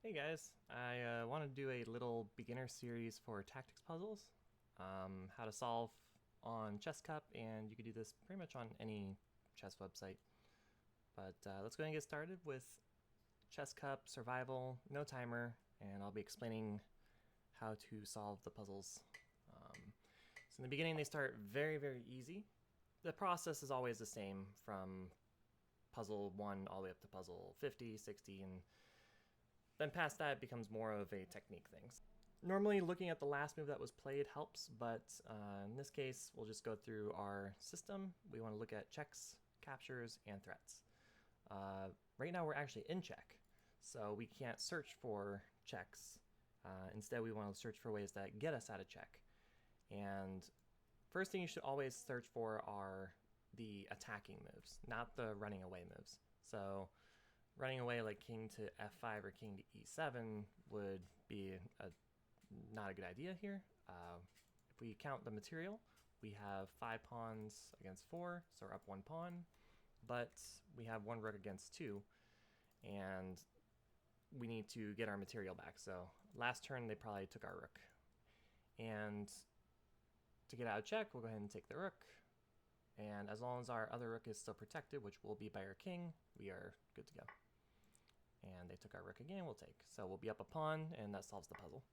Hey guys, I want to do a little beginner series for tactics puzzles, how to solve on Chesscup, and you can do this pretty much on any chess website. But let's go ahead and get started with Chesscup Survival, no timer, and I'll be explaining how to solve the puzzles. So in the beginning they start very, very easy. The process is always the same from puzzle 1 all the way up to puzzle 50, 60, and then past that, it becomes more of a technique thing. Normally, looking at the last move that was played helps, but in this case, we'll just go through our system. We want to look at checks, captures, and threats. Right now, we're actually in check, so we can't search for checks. Instead, we want to search for ways that get us out of check. And first thing you should always search for are the attacking moves, not the running away moves. So running away like king to f5 or king to e7 would be not a good idea here. If we count the material, we have 5 pawns against 4, so we're up 1 pawn, but we have 1 rook against 2, and we need to get our material back. So last turn they probably took our rook, and to get out of check, we'll go ahead and take the rook, and as long as our other rook is still protected, which will be by our king, we are good to go. And they took our rook again, we'll take. So we'll be up a pawn, and that solves the puzzle.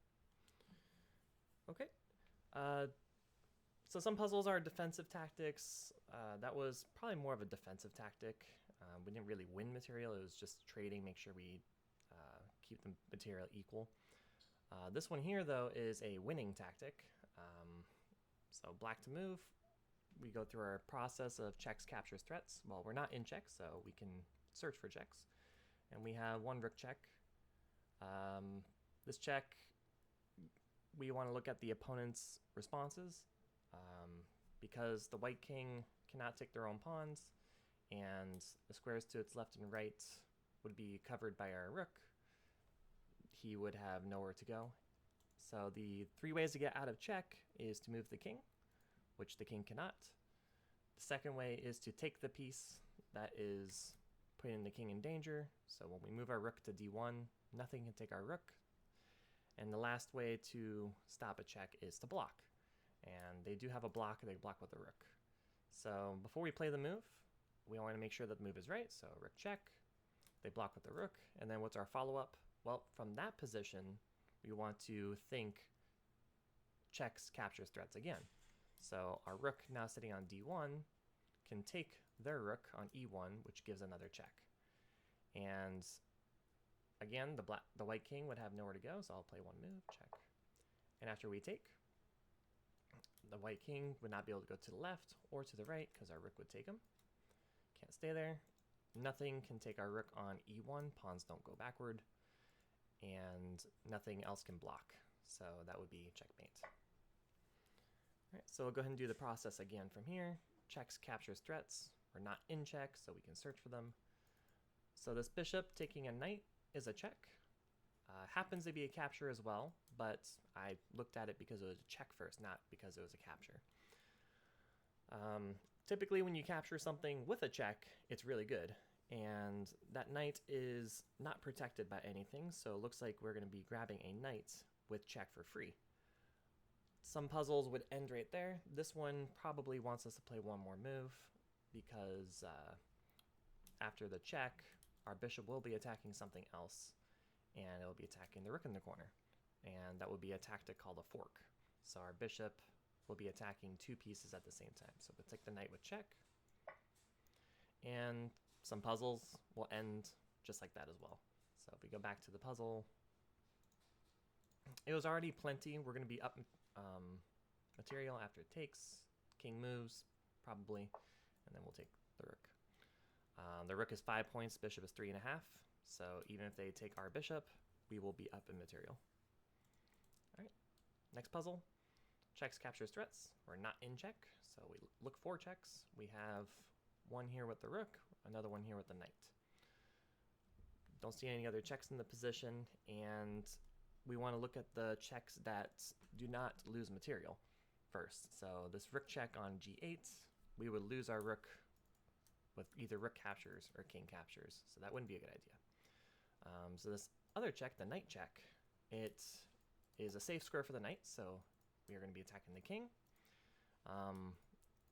Okay. So some puzzles are defensive tactics. That was probably more of a defensive tactic. We didn't really win material, it was just trading, make sure we keep the material equal. This one here, though, is a winning tactic. So black to move, we go through our process of checks, captures, threats. Well, we're not in check, so we can search for checks. And we have 1 rook check. This check, we want to look at the opponent's responses. Because the white king cannot take their own pawns, and the squares to its left and right would be covered by our rook, he would have nowhere to go. So the 3 ways to get out of check is to move the king, which the king cannot. The second way is to take the piece that is putting the king in danger. So when we move our rook to d1, nothing can take our rook. And the last way to stop a check is to block. And they do have a block, they block with the rook. So before we play the move, we want to make sure that the move is right. So rook check, they block with the rook. And then what's our follow-up? Well, from that position, we want to think checks, captures, threats again. So our rook now sitting on d1 can take their rook on e1, which gives another check. And again, the white king would have nowhere to go, so I'll play 1 move, check. And after we take, the white king would not be able to go to the left or to the right because our rook would take him. Can't stay there. Nothing can take our rook on e1, pawns don't go backward, and nothing else can block. So that would be checkmate. All right, so we'll go ahead and do the process again from here. Checks, captures, threats. We're not in check, so we can search for them. So this bishop taking a knight is a check. Happens to be a capture as well, but I looked at it because it was a check first, not because it was a capture. Typically when you capture something with a check, it's really good. And that knight is not protected by anything, so it looks like we're going to be grabbing a knight with check for free. Some puzzles would end right there. This one probably wants us to play 1 more move because after the check, our bishop will be attacking something else, and it will be attacking the rook in the corner. And that would be a tactic called a fork. So our bishop will be attacking 2 pieces at the same time. So we'll take the knight with check. And some puzzles will end just like that as well. So if we go back to the puzzle, it was already plenty. We're going to be up material after it takes. King moves, probably, and then we'll take the rook. The rook is 5 points, bishop is 3.5. So even if they take our bishop, we will be up in material. All right, next puzzle. Checks, captures, threats. We're not in check, so we look for checks. We have 1 here with the rook, another 1 here with the knight. Don't see any other checks in the position, and we want to look at the checks that do not lose material first. So this rook check on g8, we would lose our rook with either rook captures or king captures, so that wouldn't be a good idea. So this other check, the knight check, it is a safe square for the knight, so we are going to be attacking the king.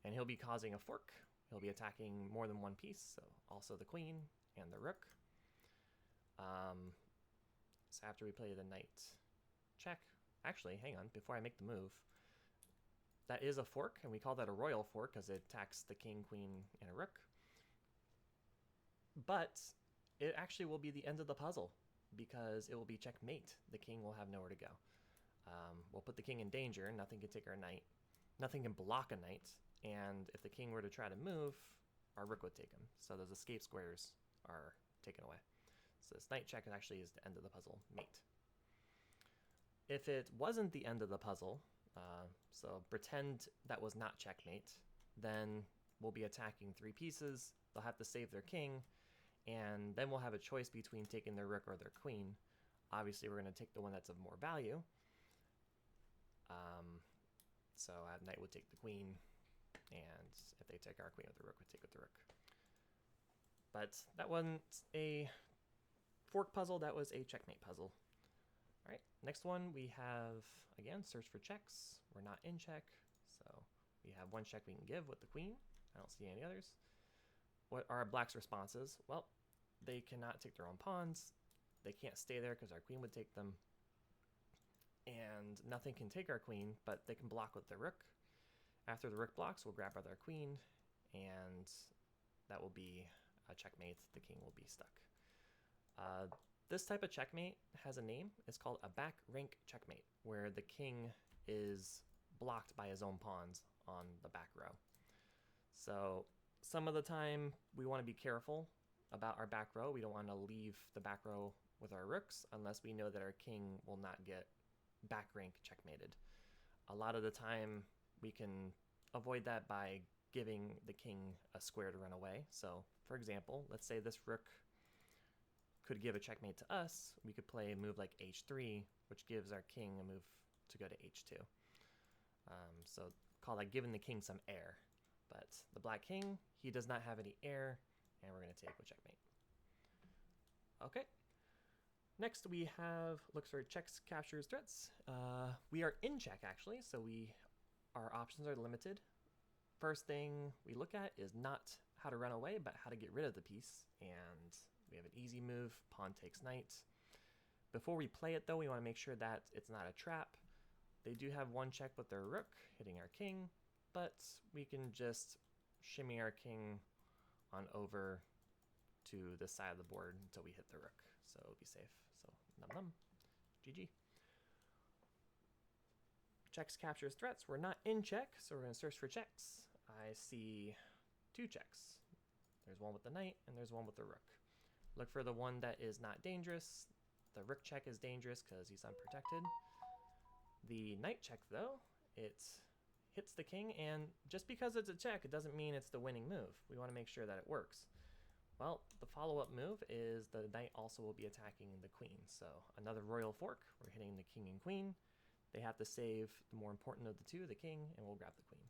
And he'll be causing a fork. He'll be attacking more than one piece, so also the queen and the rook. So after we play the knight check, actually, hang on, before I make the move, that is a fork, and we call that a royal fork because it attacks the king, queen, and a rook. But it actually will be the end of the puzzle because it will be checkmate. The king will have nowhere to go. We'll put the king in danger. Nothing can take our knight. Nothing can block a knight. And if the king were to try to move, our rook would take him. So those escape squares are taken away. So this knight check actually is the end of the puzzle, mate. If it wasn't the end of the puzzle, so pretend that was not checkmate, then we'll be attacking three pieces. They'll have to save their king, and then we'll have a choice between taking their rook or their queen. Obviously, we're going to take the one that's of more value. So our knight would take the queen, and if they take our queen with the rook, would take with the rook. But that wasn't a fork puzzle, that was a checkmate puzzle. All right, next one we have, again, search for checks. We're not in check, so we have one check we can give with the queen. I don't see any others. What are black's responses? Well, they cannot take their own pawns. They can't stay there because our queen would take them. And nothing can take our queen, but they can block with the rook. After the rook blocks, we'll grab our queen, and that will be a checkmate. The king will be stuck. This type of checkmate has a name. It's called a back rank checkmate, where the king is blocked by his own pawns on the back row. So some of the time we want to be careful about our back row. We don't want to leave the back row with our rooks unless we know that our king will not get back rank checkmated. A lot of the time we can avoid that by giving the king a square to run away. So for example, let's say this rook could give a checkmate to us. We could play a move like h3, which gives our king a move to go to h2. So call that giving the king some air. But the black king, he does not have any air, and we're going to take with checkmate. Okay. Next we have looks for checks, captures, threats. We are in check actually, so our options are limited. First thing we look at is not how to run away, but how to get rid of the piece. And we have an easy move, pawn takes knight. Before we play it though, we want to make sure that it's not a trap. They do have one check with their rook, hitting our king, but we can just shimmy our king on over to the side of the board until we hit the rook. So it'll be safe. So num num. GG. Checks, captures, threats. We're not in check, so we're going to search for checks. I see two checks. There's one with the knight, and there's one with the rook. Look for the one that is not dangerous. The rook check is dangerous because he's unprotected. The knight check, though, it hits the king, and just because it's a check, it doesn't mean it's the winning move. We want to make sure that it works. Well, the follow-up move is the knight also will be attacking the queen. So another royal fork. We're hitting the king and queen. They have to save the more important of the two, the king, and we'll grab the queen.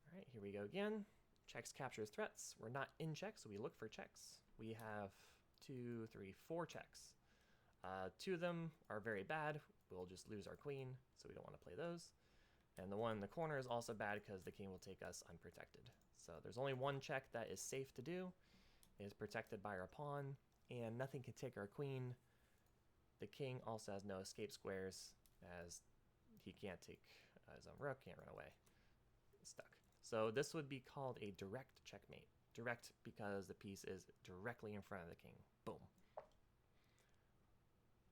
All right, here we go again. Checks, captures, threats. We're not in check, so we look for checks. We have 2, 3, 4 checks. Two of them are very bad. We'll just lose our queen, so we don't want to play those. And the one in the corner is also bad because the king will take us unprotected. So there's only one check that is safe to do. It is protected by our pawn, and nothing can take our queen. The king also has no escape squares, as he can't take his own rook, can't run away. Stuck. So this would be called a direct checkmate. Direct because the piece is directly in front of the king. Boom.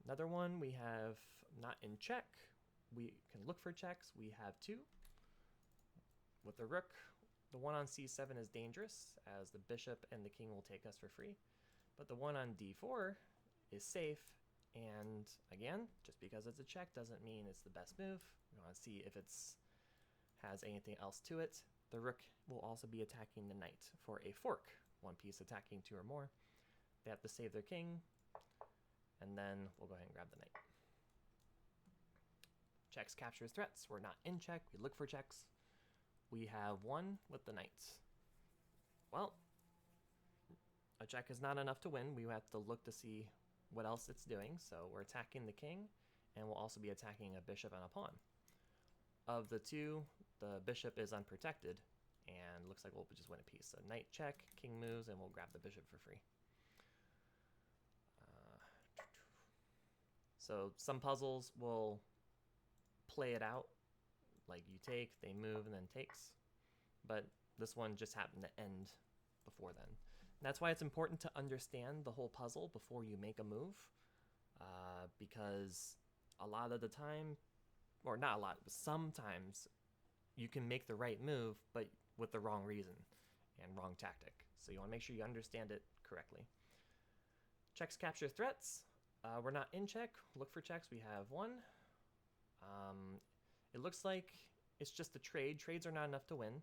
Another one, we have not in check. We can look for checks. We have 2. With the rook, the one on c7 is dangerous, as the bishop and the king will take us for free. But the one on d4 is safe. And again, just because it's a check doesn't mean it's the best move. We want to see if it's has anything else to it. The rook will also be attacking the knight for a fork. One piece attacking 2 or more. They have to save their king. And then we'll go ahead and grab the knight. Checks, captures, threats. We're not in check. We look for checks. We have 1 with the knight. Well, a check is not enough to win. We have to look to see what else it's doing. So we're attacking the king, and we'll also be attacking a bishop and a pawn. Of the two, the bishop is unprotected, and looks like we'll just win a piece. So knight check, king moves, and we'll grab the bishop for free. So some puzzles will play it out, like you take, they move, and then takes. But this one just happened to end before then. And that's why it's important to understand the whole puzzle before you make a move, because a lot of the time, or not a lot, but sometimes you can make the right move, but with the wrong reason and wrong tactic. So you want to make sure you understand it correctly. Checks capture threats. We're not in check. Look for checks. We have one. It looks like it's just a trade. Trades are not enough to win.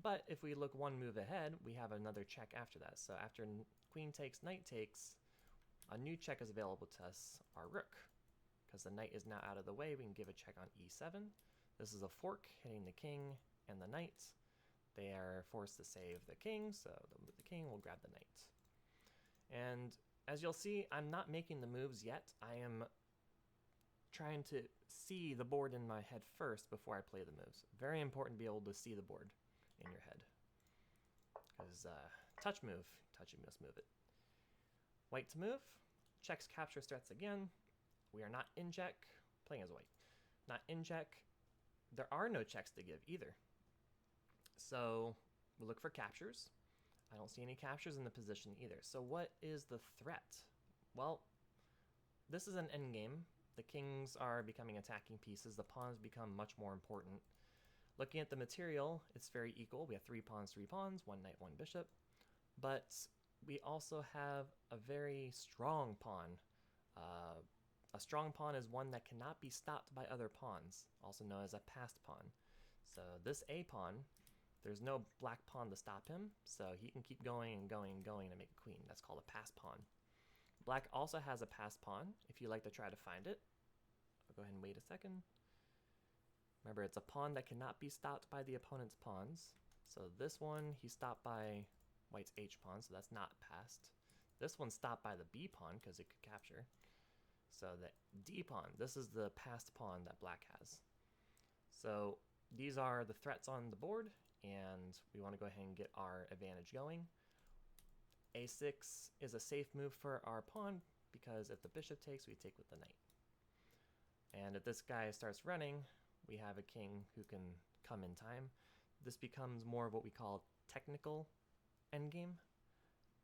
But if we look one move ahead, we have another check after that. So after queen takes, knight takes, a new check is available to us, our rook. Because the knight is now out of the way, we can give a check on e7. This is a fork hitting the king and the knight. They are forced to save the king, so they'll move the king, we'll grab the knight. And as you'll see, I'm not making the moves yet. I am trying to see the board in my head first before I play the moves. Very important to be able to see the board in your head. Because touch move, you must move it. White to move, checks capture threats again. We are not in check, playing as white. Not in check. There are no checks to give either. So we'll look for captures. I don't see any captures in the position either. So what is the threat? Well, this is an endgame. The kings are becoming attacking pieces. The pawns become much more important. Looking at the material, it's very equal. We have 3 pawns, 1 knight, 1 bishop. But we also have a very strong pawn. A strong pawn is one that cannot be stopped by other pawns, also known as a passed pawn. So this A pawn, there's no black pawn to stop him, so he can keep going and going and going to make a queen. That's called a passed pawn. Black also has a passed pawn, if you like to try to find it. I'll go ahead and wait a second. Remember, it's a pawn that cannot be stopped by the opponent's pawns. So this one, he's stopped by white's H pawn, so that's not passed. This one's stopped by the B pawn, because it could capture. So the D pawn, this is the passed pawn that black has. So these are the threats on the board, and we want to go ahead and get our advantage going. A6 is a safe move for our pawn, because if the bishop takes, we take with the knight. And if this guy starts running, we have a king who can come in time. This becomes more of what we call technical endgame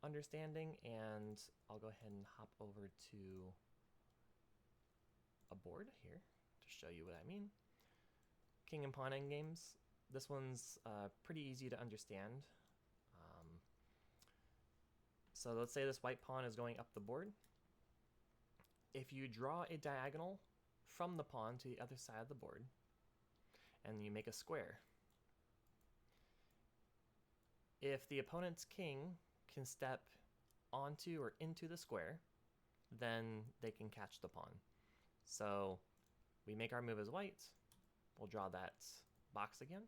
understanding, and I'll go ahead and hop over to a board here to show you what I mean. King and pawn endgames. This one's pretty easy to understand. So let's say this white pawn is going up the board. If you draw a diagonal from the pawn to the other side of the board, and you make a square, if the opponent's king can step onto or into the square, then they can catch the pawn. So we make our move as white. We'll draw that box again,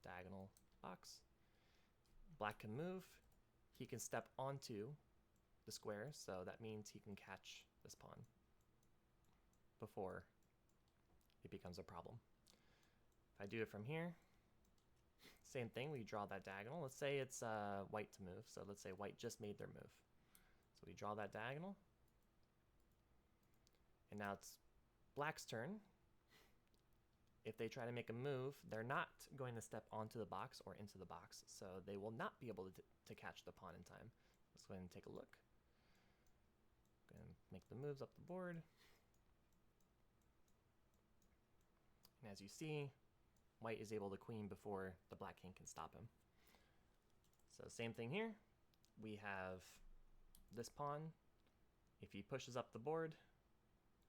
diagonal box. Black can move. He can step onto the square, so that means he can catch this pawn before it becomes a problem. If I do it from here, same thing, we draw that diagonal. Let's say it's white to move, so let's say white just made their move. So we draw that diagonal, and now it's black's turn. If they try to make a move, they're not going to step onto the box or into the box, so they will not be able to catch the pawn in time. Let's go ahead and take a look. Go ahead and make the moves up the board. And as you see, white is able to queen before the black king can stop him. So same thing here. We have this pawn. If he pushes up the board,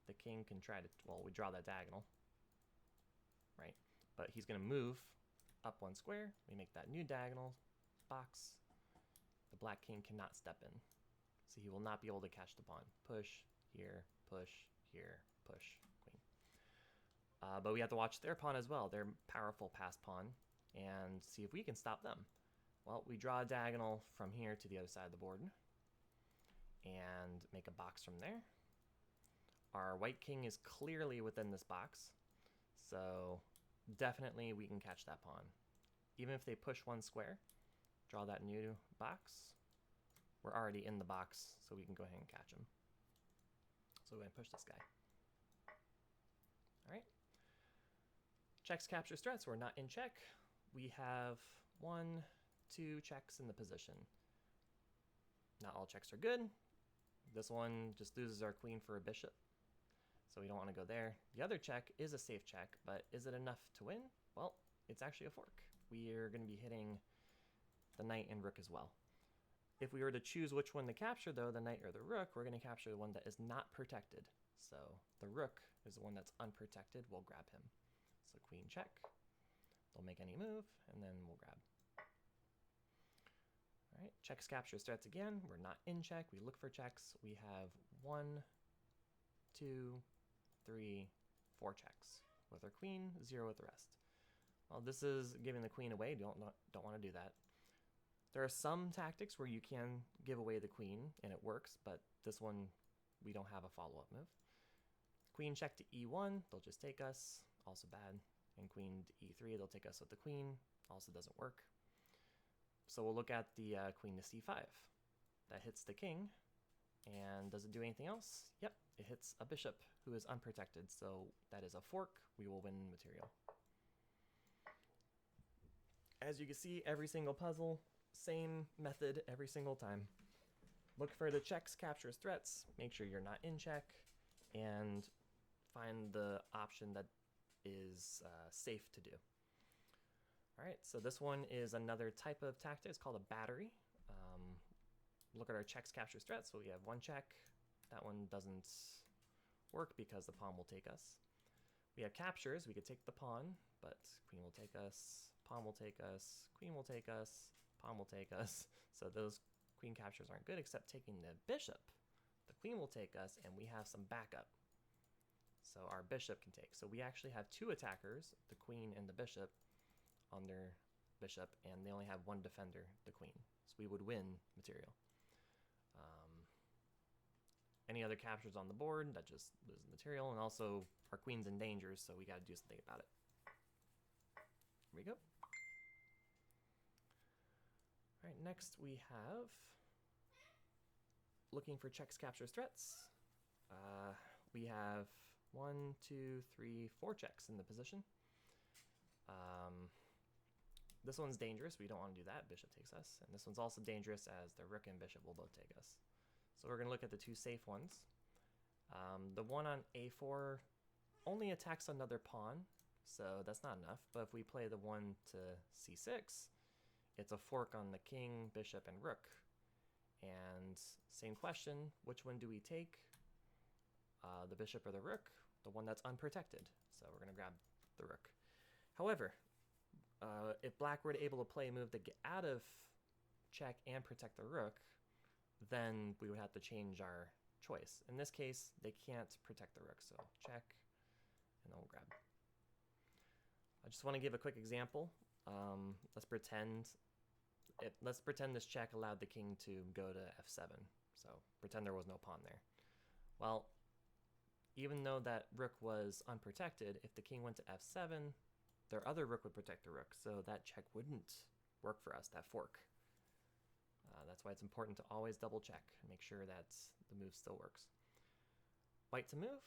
the king can try to, well, we draw that diagonal, right? But he's going to move up one square. We make that new diagonal box. The black king cannot step in, so he will not be able to catch the pawn. Push here, push here, push, queen. But we have to watch their pawn as well, their powerful passed pawn, and see if we can stop them. Well, we draw a diagonal from here to the other side of the board. and make a box from there. Our white king is clearly within this box, so definitely we can catch that pawn. Even if they push one square, draw that new box, we're already in the box, so we can go ahead and catch him. So we're going to push this guy. All right. Checks, captures, threats. We're not in check. We have 1, 2 checks in the position. Not all checks are good. This one just loses our queen for a bishop, so we don't want to go there. The other check is a safe check, but is it enough to win? Well, it's actually a fork. We are going to be hitting the knight and rook as well. If we were to choose which one to capture, though, the knight or the rook, we're going to capture the one that is not protected. So the rook is the one that's unprotected. We'll grab him. So queen check. Don't make any move, and then we'll grab. All right, checks, captures, threats again. We're not in check. We look for checks. We have 1, 2, 3, 4 checks with our queen, 0 with the rest. Well, this is giving the queen away. Don't want to do that. There are some tactics where you can give away the queen and it works, but this one we don't have a follow-up move. Queen check to e1, they'll just take us, also bad. And queen to e3, they'll take us with the queen, also doesn't work. So we'll look at the queen to c5. That hits the king, and does it do anything else? Yep, it hits a bishop who is unprotected, so that is a fork. We will win material. As you can see, every single puzzle, same method every single time. Look for the checks, captures, threats, make sure you're not in check, and find the option that is safe to do. All right, so this one is another type of tactic. It's called a battery. Look at our checks, captures, threats. So we have 1 check. That one doesn't work because the pawn will take us. We have captures. We could take the pawn, but queen will take us, pawn will take us, queen will take us, pawn will take us. So those queen captures aren't good, except taking the bishop. The queen will take us, and we have some backup. So our bishop can take. So we actually have 2 attackers, the queen and the bishop, on their bishop, and they only have 1 defender, the queen. So we would win material. Any other captures on the board, that just loses material, and also our queen's in danger, so we got to do something about it. Here we go. All right, next we have looking for checks, captures, threats. We have 1, 2, 3, 4 checks in the position. This one's dangerous. We don't want to do that. Bishop takes us. And this one's also dangerous as the rook and bishop will both take us. So we're going to look at the 2 safe ones. The one on a4 only attacks another pawn, so that's not enough. But if we play the one to c6, it's a fork on the king, bishop, and rook. And same question, which one do we take? The bishop or the rook? The one that's unprotected. So we're going to grab the rook. However, if black were to able to play a move to get out of check and protect the rook, then we would have to change our choice. In this case, they can't protect the rook, so check, and then we'll grab. I just want to give a quick example. Let's pretend this check allowed the king to go to f7. So pretend there was no pawn there. Well, even though that rook was unprotected, if the king went to f7, their other rook would protect the rook, so that check wouldn't work for us, that fork. That's why it's important to always double check and make sure that the move still works. White to move,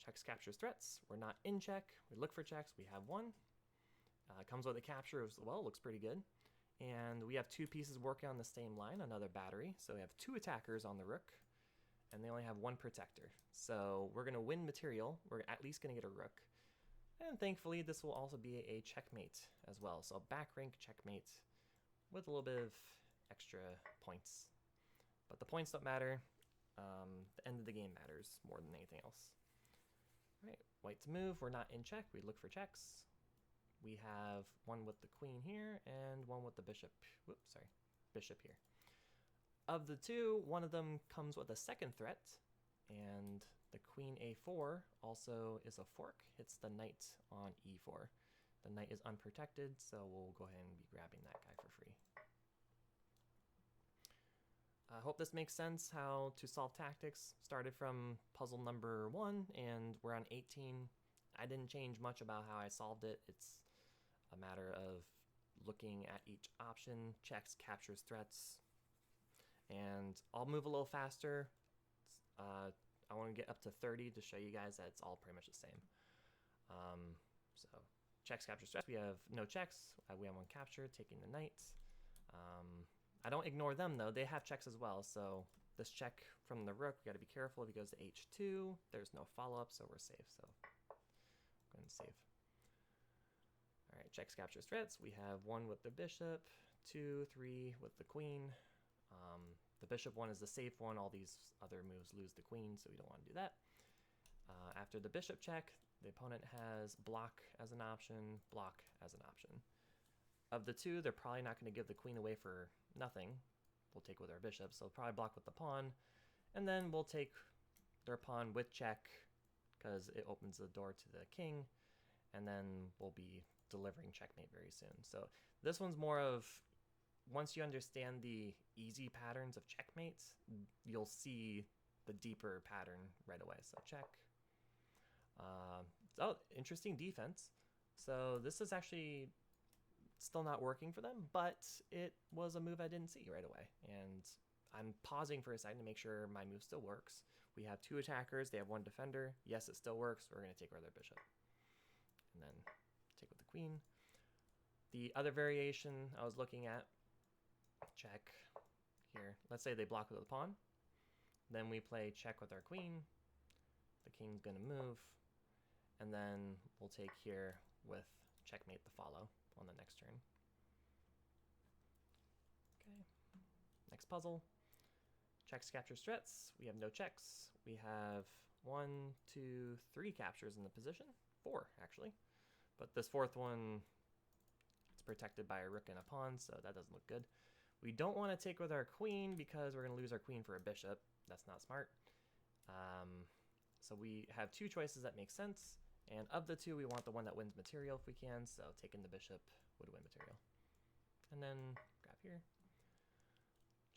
checks, captures, threats. We're not in check. We look for checks. We have 1. Comes with a capture as well, looks pretty good. And we have 2 pieces working on the same line, another battery. So we have 2 attackers on the rook, and they only have 1 protector. So we're going to win material. We're at least going to get a rook. And thankfully, this will also be a checkmate as well. So back rank checkmate with a little bit of extra points. But the points don't matter. The end of the game matters more than anything else. All right, white to move. We're not in check. We look for checks. We have 1 with the queen here and 1 with the bishop. Whoops, sorry, bishop here. Of the 2, one of them comes with a second threat, and the queen a4 also is a fork, hits the knight on e4. The knight is unprotected, so we'll go ahead and be grabbing that guy for free. I hope this makes sense how to solve tactics. Started from puzzle number 1 and we're on 18. I didn't change much about how I solved it. It's a matter of looking at each option, checks, captures, threats. And I'll move a little faster. I want to get up to 30 to show you guys that it's all pretty much the same. So checks, captures, threats. We have no checks. We have one capture, taking the knight. I don't ignore them though. They have checks as well. So this check from the rook, we got to be careful. If he goes to h2, there's no follow-up, so we're safe. So go ahead and save. All right, checks, captures, threats. We have 1 with the bishop, 2, 3 with the queen. The bishop one is the safe one. All these other moves lose the queen, so we don't want to do that. After the bishop check, the opponent has block as an option, block as an option. Of the two, they're probably not going to give the queen away for nothing. We'll take with our bishop, so probably block with the pawn. And then we'll take their pawn with check, because it opens the door to the king. And then we'll be delivering checkmate very soon. So this one's more of, once you understand the easy patterns of checkmates, you'll see the deeper pattern right away. So check. Oh, interesting defense. So this is actually still not working for them, but it was a move I didn't see right away. And I'm pausing for a second to make sure my move still works. We have 2 attackers, they have 1 defender. Yes, it still works. We're going to take over their bishop. And then take with the queen. The other variation I was looking at, check here. Let's say they block with the pawn. Then we play check with our queen. The king's going to move. And then we'll take here with checkmate the follow on the next turn. Okay. Next puzzle. Checks, captures, threats. We have no checks. We have 1, 2, 3 captures in the position. 4, actually. But this 4th one, it's protected by a rook and a pawn, so that doesn't look good. We don't want to take with our queen because we're going to lose our queen for a bishop. That's not smart. So we have 2 choices that make sense. And of the 2, we want the one that wins material if we can. So taking the bishop would win material. And then grab here.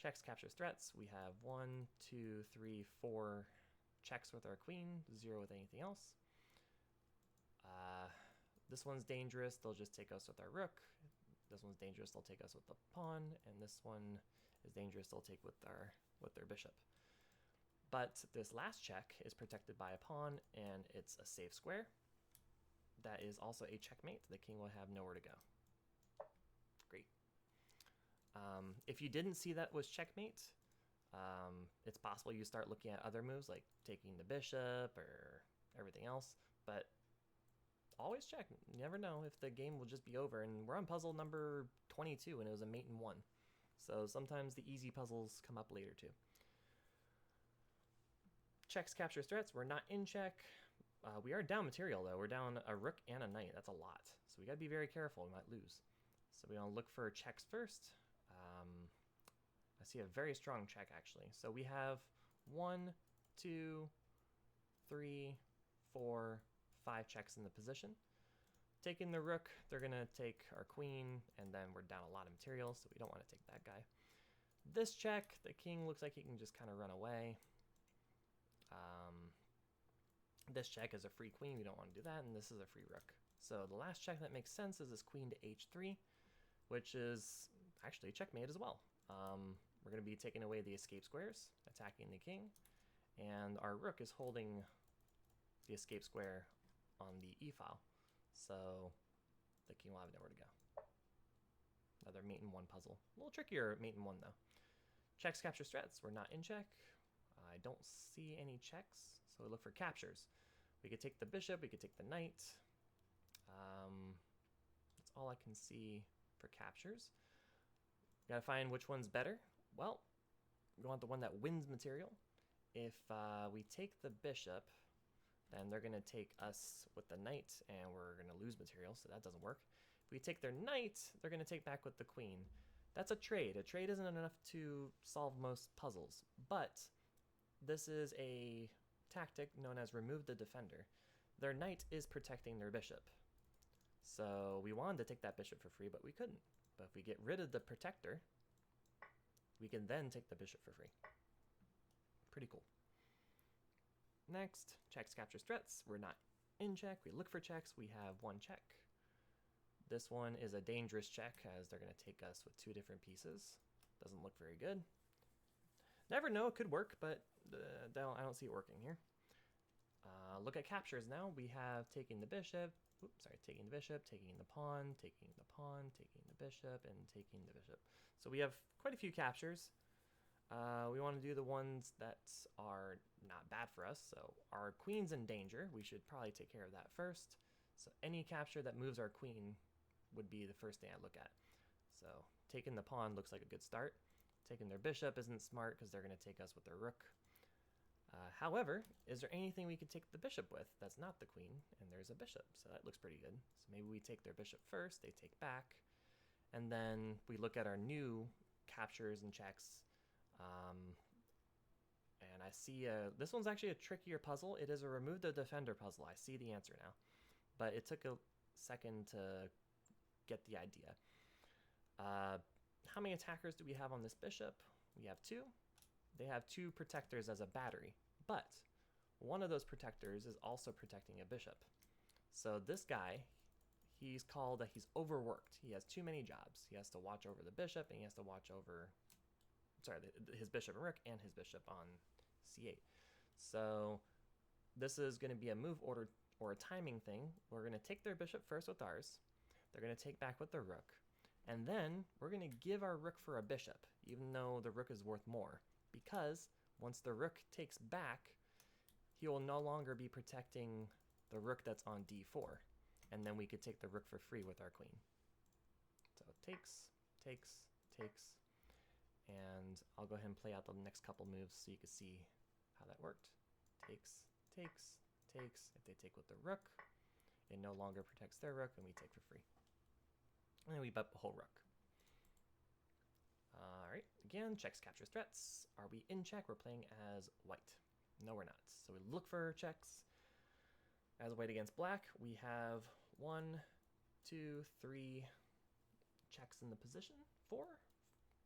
Checks, captures, threats. We have 1, 2, 3, 4 checks with our queen, 0 with anything else. This one's dangerous. They'll just take us with our rook. This one's dangerous. They'll take us with the pawn. And this one is dangerous. They'll take with their bishop. But this last check is protected by a pawn, and it's a safe square. That is also a checkmate. The king will have nowhere to go. Great. If you didn't see that was checkmate, it's possible you start looking at other moves like taking the bishop or everything else, but always check. You never know if the game will just be over. And we're on puzzle number 22, and it was a mate in 1. So sometimes the easy puzzles come up later too. Checks, captures, threats. We're not in check. We are down material though. We're down a rook and a knight. That's a lot. So we gotta be very careful. We might lose. So we want to look for checks first. I see a very strong check actually. So we have 1, 2, 3, 4, 5 checks in the position. Taking the rook, they're gonna take our queen, and then we're down a lot of material, so we don't want to take that guy. This check, the king looks like he can just kind of run away. This check is a free queen. We don't want to do that, and this is a free rook. So the last check that makes sense is this queen to h3, which is actually checkmate as well. We're going to be taking away the escape squares, attacking the king, and our rook is holding the escape square on the e file. So the king will have nowhere to go. Another mate in 1 puzzle. A little trickier mate in 1 though. Checks, captures, threats. We're not in check. I don't see any checks, so we look for captures. We could take the bishop, we could take the knight. That's all I can see for captures. We gotta find which one's better. Well, we want the one that wins material. If we take the bishop, then they're gonna take us with the knight, and we're gonna lose material, so that doesn't work. If we take their knight, they're gonna take back with the queen. That's a trade. A trade isn't enough to solve most puzzles, but this is a tactic known as remove the defender. Their knight is protecting their bishop. So we wanted to take that bishop for free, but we couldn't. But if we get rid of the protector, we can then take the bishop for free. Pretty cool. Next, checks, captures, threats. We're not in check. We look for checks. We have one check. This one is a dangerous check as they're going to take us with two different pieces. Doesn't look very good. Never know, it could work, but I don't see it working here. Look at captures now. We have taking the bishop, taking the bishop, taking the pawn, taking the pawn, taking the bishop, and taking the bishop. So we have quite a few captures. We want to do the ones that are not bad for us. So our queen's in danger. We should probably take care of that first. So any capture that moves our queen would be the first thing I look at. So taking the pawn looks like a good start. Taking their bishop isn't smart because they're going to take us with their rook. However, is there anything we could take the bishop with that's not the queen? And there's a bishop, so that looks pretty good. So maybe we take their bishop first, they take back, and then we look at our new captures and checks. And I see this one's actually a trickier puzzle. It is a remove the defender puzzle. I see the answer now, but it took a second to get the idea. How many attackers do we have on this bishop? We have two. They have two protectors as a battery, but one of those protectors is also protecting a bishop. So this guy, he's called he's overworked. He has too many jobs. He has to watch over the bishop, and he has to watch over, his bishop and rook, and his bishop on c8. So this is going to be a move order or a timing thing. We're going to take their bishop first with ours. They're going to take back with their rook. And then we're going to give our rook for a bishop, even though the rook is worth more. Because once the rook takes back, he will no longer be protecting the rook that's on d4. And then we could take the rook for free with our queen. So takes, takes, takes. And I'll go ahead and play out the next couple moves so you can see how that worked. Takes, takes, takes. If they take with the rook, it no longer protects their rook, and we take for free. And then we bet the whole rook. Alright, again, checks, captures, threats. Are we in check? We're playing as white. No, we're not. So we look for checks. As white against black, we have 1, 2, 3 checks in the position. 4?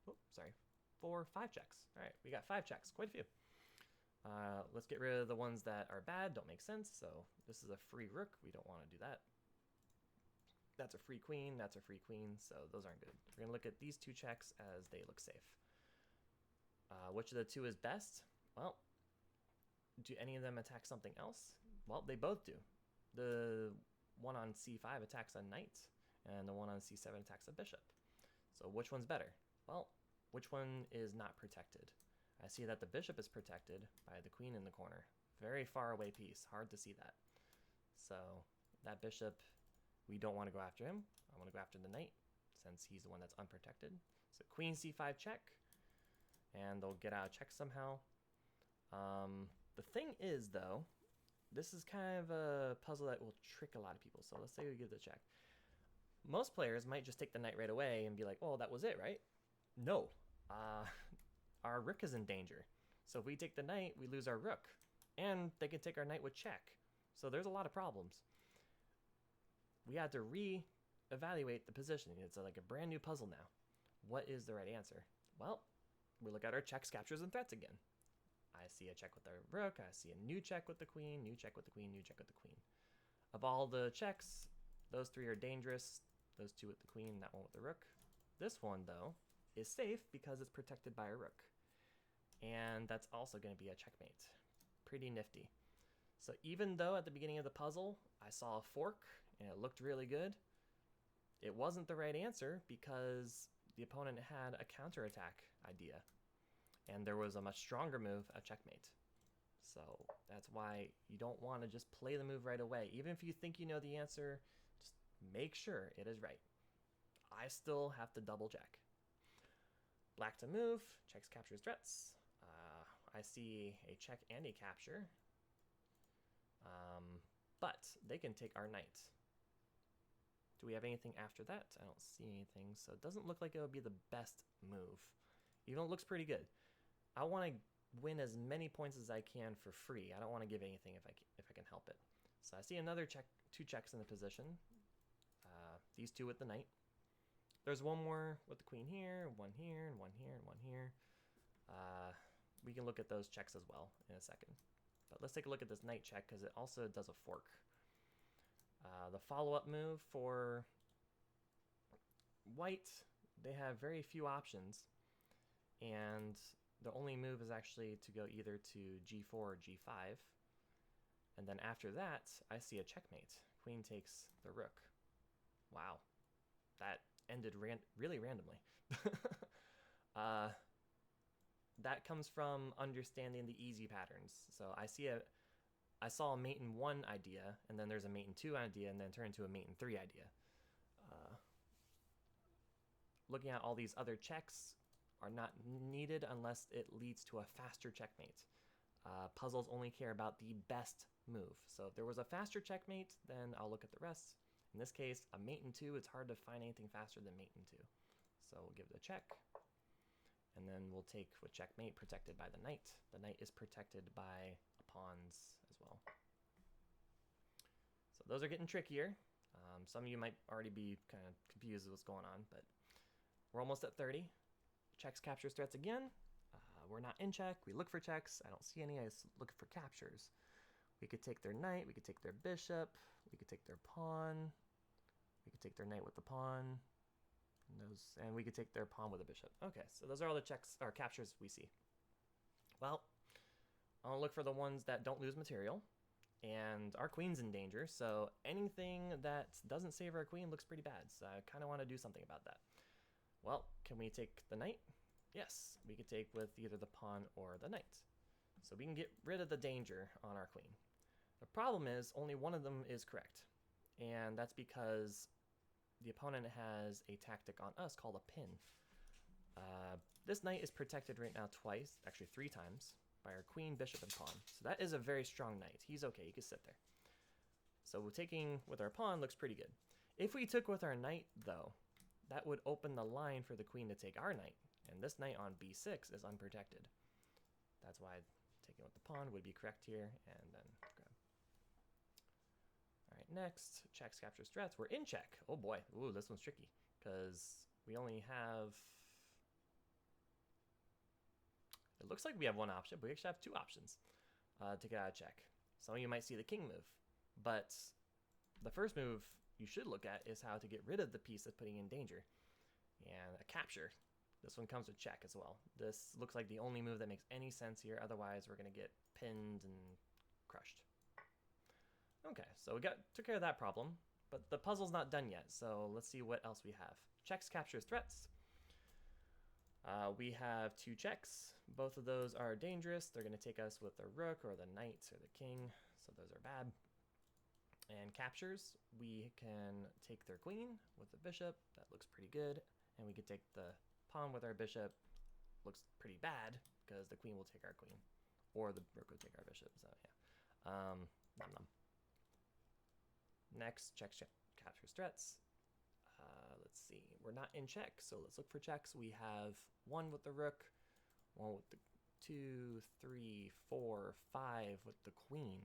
Oh, sorry. 4, 5 checks. Alright, we got 5 checks. Quite a few. Let's get rid of the ones that are bad, don't make sense. So this is a free rook. We don't want to do that. That's a free queen, that's a free queen, so those aren't good. We're going to look at these two checks as they look safe. Which of the two is best? Well, do any of them attack something else? Well, they both do. The one on c5 attacks a knight, and the one on c7 attacks a bishop. So which one's better? Well, which one is not protected? I see that the bishop is protected by the queen in the corner. Very far away piece, hard to see that. So that bishop, we don't want to go after him. I want to go after the knight since he's the one that's unprotected. So queen c5 check, and they'll get out of check somehow. The thing is, though, this is kind of a puzzle that will trick a lot of people. So let's say we give the check. Most players might just take the knight right away and be like, oh, that was it, right? No. Our rook is in danger. So if we take the knight, we lose our rook. And they can take our knight with check. So there's a lot of problems. We had to re-evaluate the position. It's like a brand new puzzle now. What is the right answer? Well, we look at our checks, captures, and threats again. I see a check with the rook. I see a new check with the queen, new check with the queen, new check with the queen. Of all the checks, those 3 are dangerous. Those 2 with the queen, that one with the rook. This one, though, is safe because it's protected by a rook. And that's also going to be a checkmate. Pretty nifty. So even though at the beginning of the puzzle, I saw a fork and it looked really good, it wasn't the right answer because the opponent had a counterattack idea. And there was a much stronger move, a checkmate. So that's why you don't want to just play the move right away. Even if you think you know the answer, just make sure it is right. I still have to double check. Black to move, checks, captures, threats. I see a check and a capture. But they can take our knight. Do we have anything after that? I don't see anything, so it doesn't look like it would be the best move. Even though it looks pretty good. I want to win as many points as I can for free. I don't want to give anything if I can help it. So I see another check, 2 checks in the position. These 2 with the knight. There's one more with the queen here, one here, and one here, and one here. We can look at those checks as well in a second. But let's take a look at this knight check because it also does a fork. The follow-up move for white, they have very few options, and the only move is actually to go either to g4 or g5, and then after that I see a checkmate. Queen takes the rook. Wow, that ended really randomly. That comes from understanding the easy patterns. So I saw a mate in 1 idea, and then there's a mate in 2 idea, and then turn into a mate in 3 idea. Looking at all these other checks are not needed unless it leads to a faster checkmate. Puzzles only care about the best move. So if there was a faster checkmate, then I'll look at the rest. In this case, a mate in 2, it's hard to find anything faster than mate in 2. So we'll give it a check. And then we'll take with checkmate protected by the knight. The knight is protected by pawns as well. So those are getting trickier. Some of you might already be kind of confused with what's going on, but we're almost at 30. Checks, captures, threats again. We're not in check. We look for checks. I don't see any. I just look for captures. We could take their knight. We could take their bishop. We could take their pawn. We could take their knight with the pawn. And we could take their pawn with a bishop. Okay, so those are all the checks or captures we see. Well, I'll look for the ones that don't lose material. And our queen's in danger, so anything that doesn't save our queen looks pretty bad. So I kind of want to do something about that. Well, can we take the knight? Yes, we could take with either the pawn or the knight. So we can get rid of the danger on our queen. The problem is only one of them is correct. And that's because the opponent has a tactic on us called a pin. This knight is protected right now twice, actually 3 times, by our queen, bishop, and pawn. So that is a very strong knight. He's okay, he can sit there. So taking with our pawn looks pretty good. If we took with our knight, though, that would open the line for the queen to take our knight. And this knight on b6 is unprotected. That's why taking with the pawn would be correct here, and then grab. All right, next, checks, captures, threats. We're in check. Oh boy, ooh, this one's tricky, because we only have... It looks like we have 1 option, but we actually have 2 options to get out of check. Some of you might see the king move, but the first move you should look at is how to get rid of the piece that's putting in danger. And a capture. This one comes with check as well. This looks like the only move that makes any sense here, otherwise we're going to get pinned and crushed. Okay, so we took care of that problem, but the puzzle's not done yet, so let's see what else we have. Checks, captures, threats. We have 2 checks. Both of those are dangerous. They're going to take us with the rook or the knight or the king, so those are bad. And captures, we can take their queen with the bishop. That looks pretty good. And we could take the pawn with our bishop. Looks pretty bad because the queen will take our queen, or the rook will take our bishop. So yeah, nom nom. Next, checks, captures, threats. Let's see, we're not in check, so let's look for checks. We have 1 with the rook, 1 with the 2, 3, 4, 5 with the queen.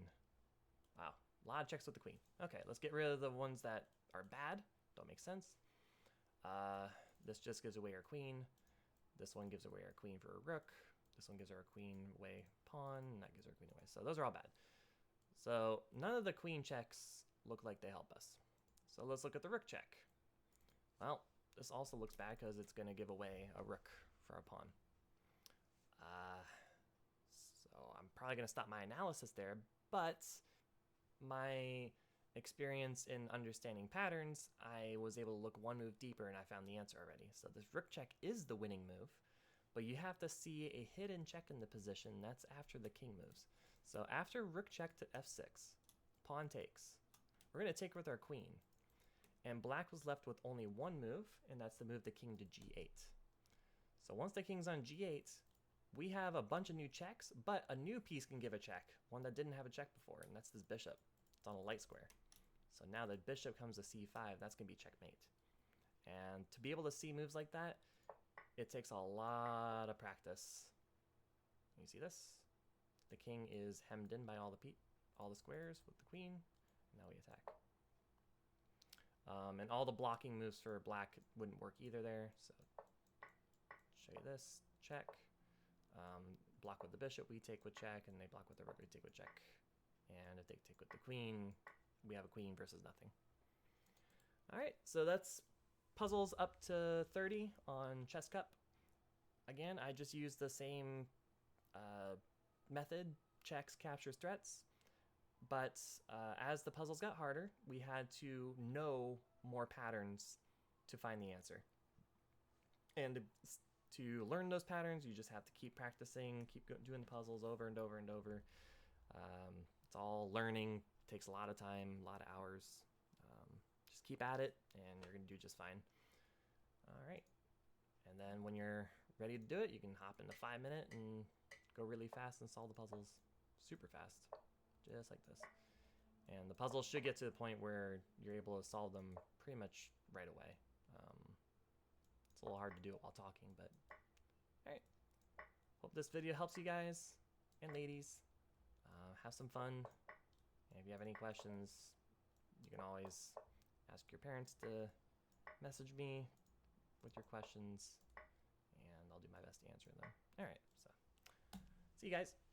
Wow, a lot of checks with the queen. Okay, let's get rid of the ones that are bad, don't make sense. This just gives away our queen. This one gives away our queen for a rook. This one gives our queen away pawn, and that gives our queen away. So those are all bad. So none of the queen checks look like they help us. So let's look at the rook check. Well, this also looks bad because it's going to give away a rook for a pawn. So I'm probably going to stop my analysis there, but my experience in understanding patterns, I was able to look 1 move deeper and I found the answer already. So this rook check is the winning move, but you have to see a hidden check in the position. That's after the king moves. So after rook check to f6, pawn takes. We're going to take with our queen. And black was left with only 1 move, and that's to move the king to g8. So once the king's on g8, we have a bunch of new checks, but a new piece can give a check, one that didn't have a check before, and that's this bishop. It's on a light square. So now the bishop comes to c5, that's going to be checkmate. And to be able to see moves like that, it takes a lot of practice. You see this? The king is hemmed in by all the squares with the queen. Now we attack. And all the blocking moves for black wouldn't work either there. So show you this, check. Block with the bishop, we take with check, and they block with the rook, we take with check. And if they take with the queen, we have a queen versus nothing. All right, so that's puzzles up to 30 on Chesscup. Again, I just used the same method, checks, captures, threats. But as the puzzles got harder, we had to know more patterns to find the answer. And to learn those patterns, you just have to keep practicing, keep doing the puzzles over and over and over. It's all learning, takes a lot of time, a lot of hours. Just keep at it, and you're going to do just fine. All right. And then when you're ready to do it, you can hop into 5 minute and go really fast and solve the puzzles super fast, just like this. And the puzzles should get to the point where you're able to solve them pretty much right away. It's a little hard to do it while talking, but all right. Hope this video helps you guys and ladies. Have some fun. And if you have any questions, you can always ask your parents to message me with your questions, and I'll do my best to answer them. All right, so see you guys.